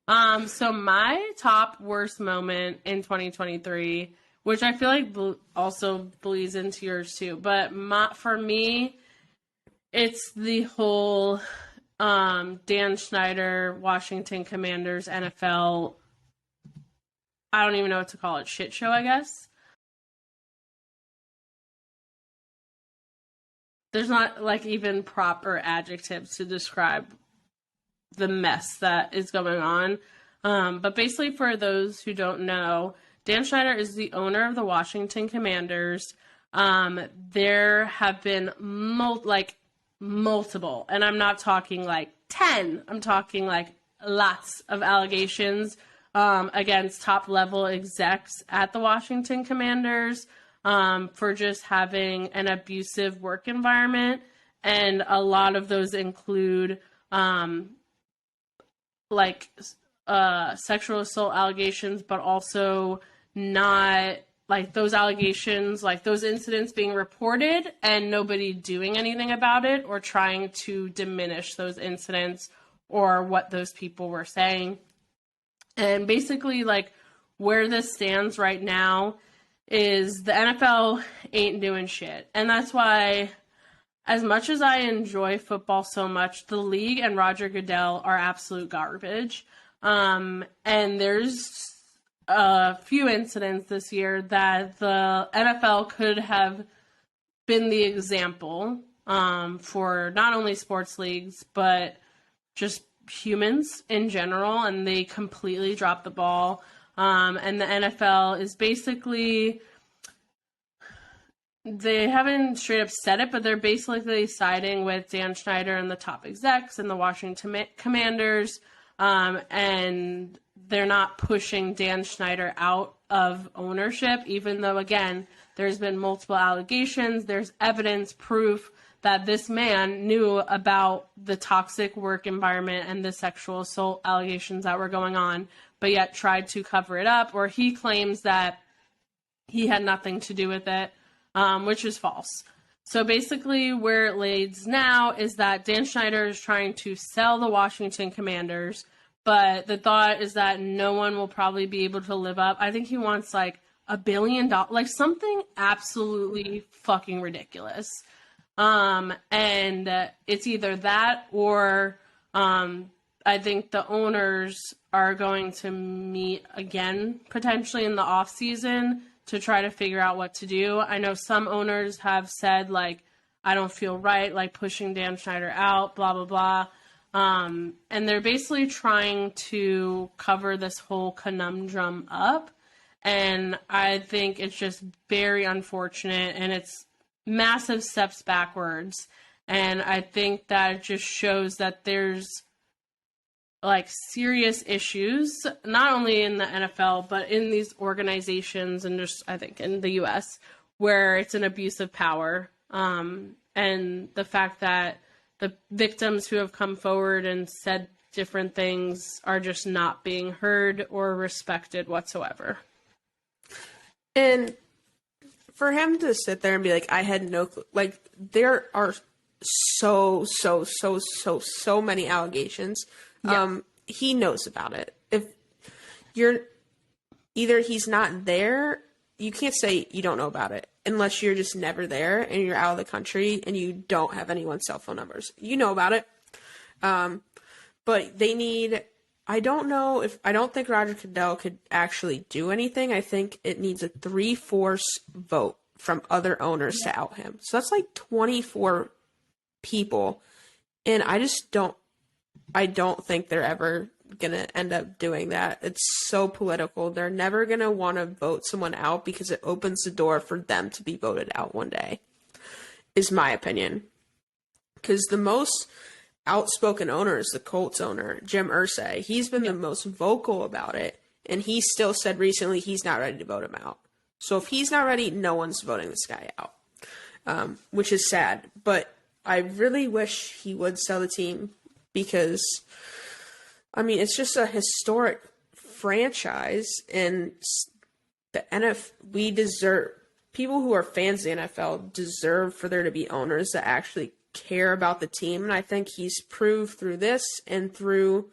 So my top worst moment in 2023, which I feel like also bleeds into yours too, but for me, it's the whole Dan Snyder, Washington Commanders, NFL, I don't even know what to call it, shit show, I guess. There's not like even proper adjectives to describe the mess that is going on. But basically, for those who don't know, Dan Snyder is the owner of the Washington Commanders. There have been multiple, and I'm not talking like 10, I'm talking like lots of allegations against top level execs at the Washington Commanders for just having an abusive work environment. And a lot of those include sexual assault allegations, but also not like those allegations, like those incidents being reported and nobody doing anything about it or trying to diminish those incidents or what those people were saying. And basically, like, where this stands right now is the NFL ain't doing shit. And that's why, as much as I enjoy football so much, the league and Roger Goodell are absolute garbage. And there's a few incidents this year that the NFL could have been the example for not only sports leagues, but just humans in general, and they completely dropped the ball. And the NFL is basically, they haven't straight up said it, but they're basically siding with Dan Snyder and the top execs and the Washington Commanders, and they're not pushing Dan Snyder out of ownership, even though, again, there's been multiple allegations, there's evidence, proof that this man knew about the toxic work environment and the sexual assault allegations that were going on, but yet tried to cover it up, or he claims that he had nothing to do with it, which is false. So basically where it lays now is that Dan Snyder is trying to sell the Washington Commanders, but the thought is that no one will probably be able to live up. I think he wants like $1 billion, like something absolutely fucking ridiculous. And it's either that or I think the owners are going to meet again potentially in the off season to try to figure out what to do. I know some owners have said, like, I don't feel right, like pushing Dan Snyder out, blah, blah, blah. And they're basically trying to cover this whole conundrum up. And I think it's just very unfortunate, and it's massive steps backwards. And I think that it just shows that there's like serious issues, not only in the NFL, but in these organizations and just, I think, in the US, where it's an abuse of power. And the fact that the victims who have come forward and said different things are just not being heard or respected whatsoever. And for him to sit there and be like, I had no clue, like, there are so many allegations. Yeah. He knows about it. If you're either he's not there, you can't say you don't know about it unless you're just never there and you're out of the country and you don't have anyone's cell phone numbers. You know about it. But they need, I don't think Roger Goodell could actually do anything. I think it needs a 3/4 vote from other owners to out him. So that's like 24 people. And I don't think they're ever going to end up doing that. It's so political. They're never going to want to vote someone out because it opens the door for them to be voted out one day, is my opinion. Because the most outspoken owner is the Colts owner, Jim Irsay. He's been the most vocal about it, and he still said recently he's not ready to vote him out. So if he's not ready, no one's voting this guy out, which is sad. But I really wish he would sell the team because, I mean, it's just a historic franchise, and the NFL, people who are fans of the NFL deserve for there to be owners that actually care about the team. And I think he's proved through this and through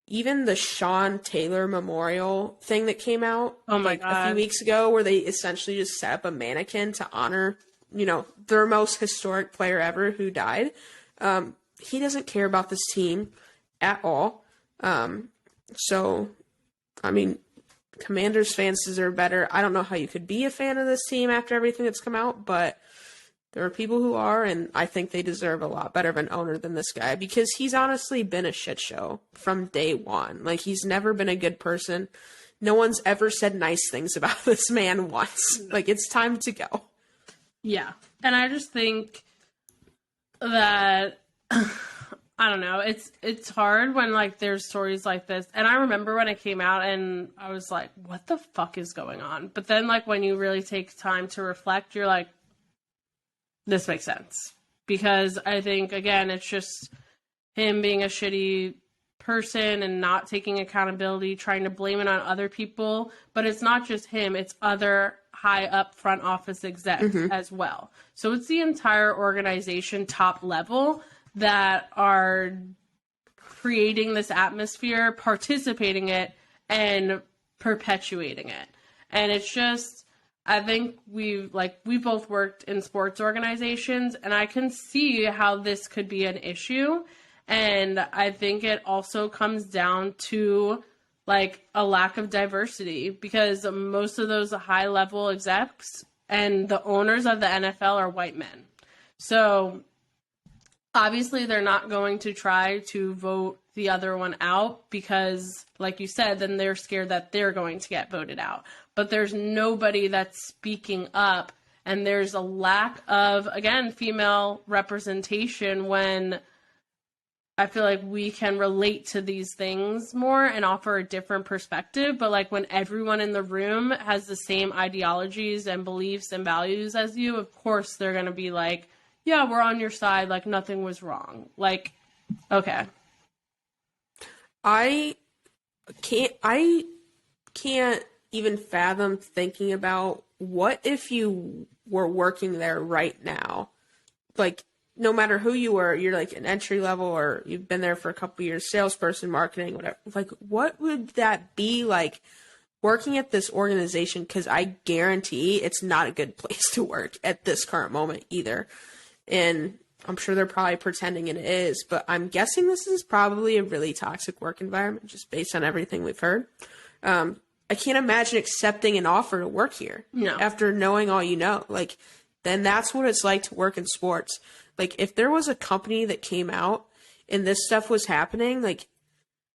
even the Sean Taylor Memorial thing that came out Oh my like God. a few weeks ago, where they essentially just set up a mannequin to honor, their most historic player ever who died. He doesn't care about this team at all. So, I mean, Commanders fans deserve better. I don't know how you could be a fan of this team after everything that's come out, but there are people who are, and I think they deserve a lot better of an owner than this guy, because he's honestly been a shit show from day one. Like, he's never been a good person. No one's ever said nice things about this man once. Like, it's time to go. Yeah. And I just think that I don't know. It's hard when like there's stories like this. And I remember when it came out and I was like, what the fuck is going on? But then like when you really take time to reflect, you're like, this makes sense. Because I think again, it's just him being a shitty person and not taking accountability, trying to blame it on other people. But it's not just him, it's other high up front office execs as well. So it's the entire organization top level that are creating this atmosphere, participating it, and perpetuating it. And it's just, I think we both worked in sports organizations, and I can see how this could be an issue. And I think it also comes down to like a lack of diversity, because most of those high level execs and the owners of the NFL are white men. So obviously, they're not going to try to vote the other one out because, like you said, then they're scared that they're going to get voted out. But there's nobody that's speaking up, and there's a lack of, again, female representation when I feel like we can relate to these things more and offer a different perspective. But like when everyone in the room has the same ideologies and beliefs and values as you, of course they're going to be like, yeah, we're on your side, like nothing was wrong. Like, okay. I can't even fathom thinking about what if you were working there right now. Like, no matter who you were, you're like an entry level or you've been there for a couple years, salesperson, marketing, whatever. Like, what would that be like working at this organization? Because I guarantee it's not a good place to work at this current moment either. And I'm sure they're probably pretending it is, but I'm guessing this is probably a really toxic work environment just based on everything we've heard. I can't imagine accepting an offer to work here after knowing all you know. Like, then that's what it's like to work in sports. Like, if there was a company that came out and this stuff was happening, like,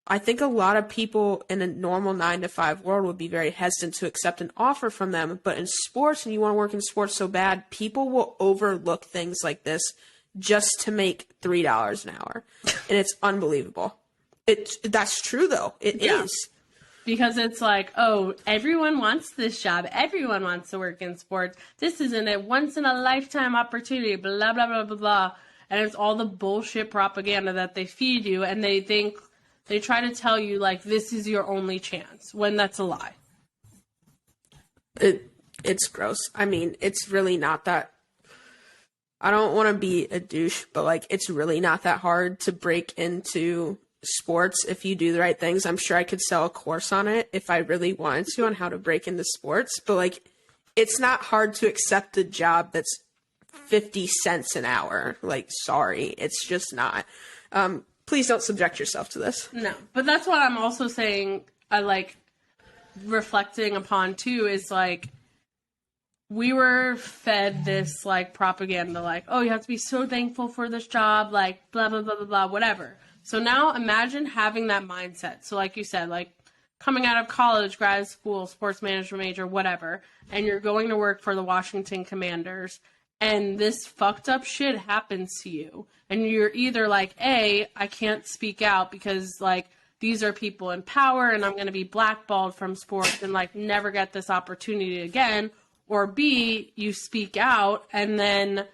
I think a lot of people in a normal 9-to-5 world would be very hesitant to accept an offer from them. But in sports, and you want to work in sports so bad, people will overlook things like this just to make $3 an hour. And it's unbelievable. That's true, though. It is. Because it's like, oh, everyone wants this job. Everyone wants to work in sports. This isn't a once-in-a-lifetime opportunity, blah, blah, blah, blah, blah. And it's all the bullshit propaganda that they feed you, and they think, they try to tell you, like, this is your only chance, when that's a lie. It's gross. I mean, it's really not that... I don't want to be a douche, but, like, it's really not that hard to break into sports if you do the right things. I'm sure I could sell a course on it if I really wanted to on how to break into sports, but, like, it's not hard to accept a job that's 50 cents an hour. Like, sorry, it's just not. Please don't subject yourself to this. No, but that's what I'm also saying, I like reflecting upon too, is like, we were fed this like propaganda, like, oh, you have to be so thankful for this job, like blah, blah, blah, blah, blah, whatever. So now imagine having that mindset. So like you said, like coming out of college, grad school, sports management major, whatever, and you're going to work for the Washington Commanders, and this fucked up shit happens to you. And you're either like, A, I can't speak out because, like, these are people in power and I'm going to be blackballed from sports and, like, never get this opportunity again. Or B, you speak out and then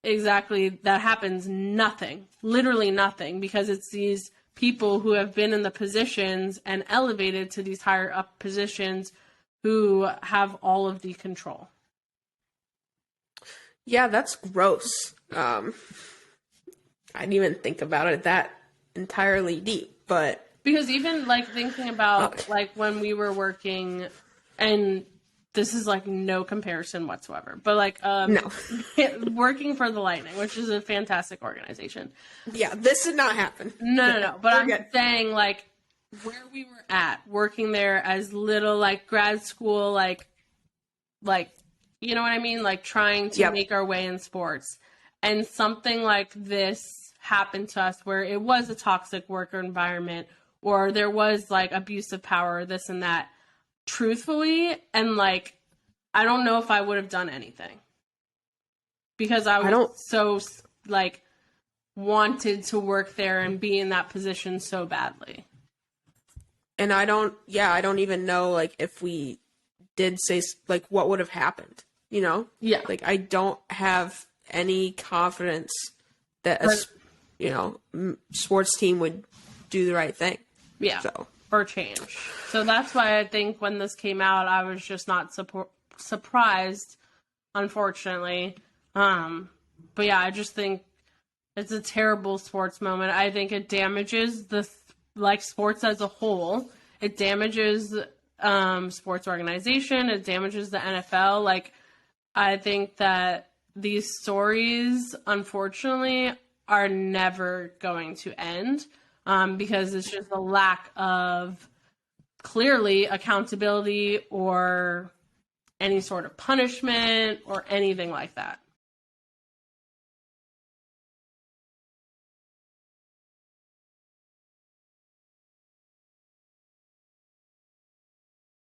exactly that happens nothing. Literally nothing. Because it's these people who have been in the positions and elevated to these higher up positions who have all of the control. Yeah, that's gross. I didn't even think about it that entirely deep, but Because even like thinking about like when we were working, and this is like no comparison whatsoever, but like No. working for the Lightning, which is a fantastic organization. Yeah, this did not happen. No. But I'm good. saying like where we were at, working there as little like grad school, like you know what I mean? Like trying to make our way in sports. And something like this happened to us where it was a toxic work environment or there was like abuse of power, this and that. Truthfully, and like, I don't know if I would have done anything. Because I was so like wanted to work there and be in that position so badly. And I don't even know like if we did say like what would have happened, you know? Yeah. Like I don't have any confidence that a sports team would do the right thing. Yeah. So. Or change. So that's why I think when this came out, I was just not surprised, unfortunately. But yeah, I just think it's a terrible sports moment. I think it damages sports as a whole. It damages sports organization. It damages the NFL. Like, I think that these stories, unfortunately, are never going to end because it's just a lack of clearly accountability or any sort of punishment or anything like that.